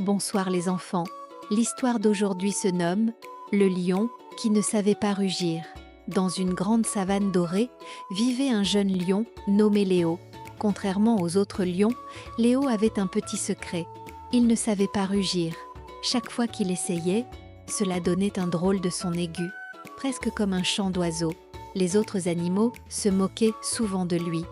Bonsoir les enfants. L'histoire d'aujourd'hui se nomme Le lion qui ne savait pas rugir. Dans une grande savane dorée, vivait un jeune lion nommé Léo. Contrairement aux autres lions, Léo avait un petit secret. Il ne savait pas rugir. Chaque fois qu'il essayait, cela donnait un drôle de son aigu, presque comme un chant d'oiseau. Les autres animaux se moquaient souvent de lui.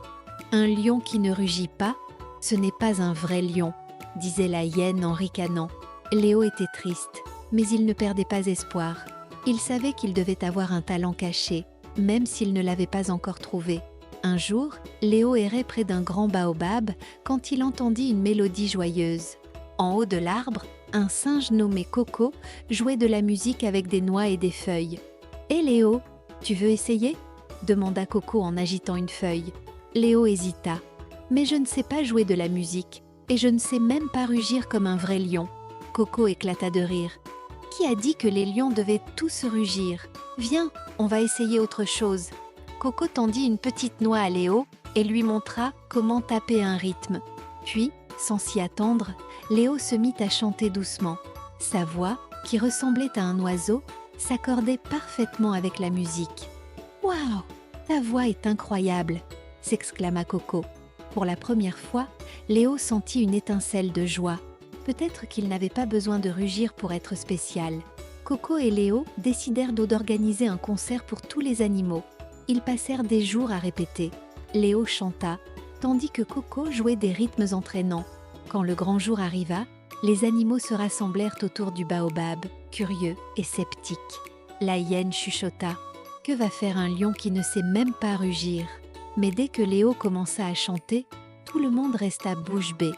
Un lion qui ne rugit pas, ce n'est pas un vrai lion, disait la hyène en ricanant. Léo était triste, mais il ne perdait pas espoir. Il savait qu'il devait avoir un talent caché, même s'il ne l'avait pas encore trouvé. Un jour, Léo errait près d'un grand baobab quand il entendit une mélodie joyeuse. En haut de l'arbre, un singe nommé Coco jouait de la musique avec des noix et des feuilles. « Hé Léo, tu veux essayer ?» demanda Coco en agitant une feuille. Léo hésita. « Mais je ne sais pas jouer de la musique, et je ne sais même pas rugir comme un vrai lion. » Coco éclata de rire. « Qui a dit que les lions devaient tous rugir ? Viens, on va essayer autre chose. » Coco tendit une petite noix à Léo et lui montra comment taper un rythme. Puis, sans s'y attendre, Léo se mit à chanter doucement. Sa voix, qui ressemblait à un oiseau, s'accordait parfaitement avec la musique. « Waouh, ta voix est incroyable !» s'exclama Coco. Pour la première fois, Léo sentit une étincelle de joie. Peut-être qu'il n'avait pas besoin de rugir pour être spécial. Coco et Léo décidèrent d'organiser un concert pour tous les animaux. Ils passèrent des jours à répéter. Léo chanta, tandis que Coco jouait des rythmes entraînants. Quand le grand jour arriva, les animaux se rassemblèrent autour du baobab, curieux et sceptiques. La hyène chuchota. « Que va faire un lion qui ne sait même pas rugir ?» Mais dès que Léo commença à chanter, tout le monde resta bouche bée.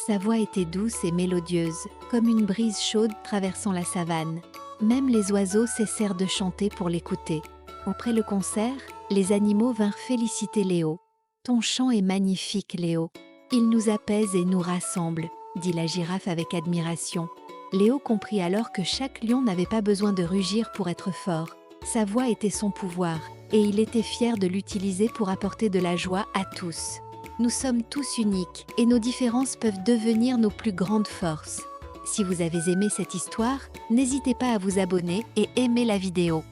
Sa voix était douce et mélodieuse, comme une brise chaude traversant la savane. Même les oiseaux cessèrent de chanter pour l'écouter. Après le concert, les animaux vinrent féliciter Léo. « Ton chant est magnifique, Léo. Il nous apaise et nous rassemble, » dit la girafe avec admiration. Léo comprit alors que chaque lion n'avait pas besoin de rugir pour être fort. Sa voix était son pouvoir, et il était fier de l'utiliser pour apporter de la joie à tous. Nous sommes tous uniques, et nos différences peuvent devenir nos plus grandes forces. Si vous avez aimé cette histoire, n'hésitez pas à vous abonner et aimer la vidéo.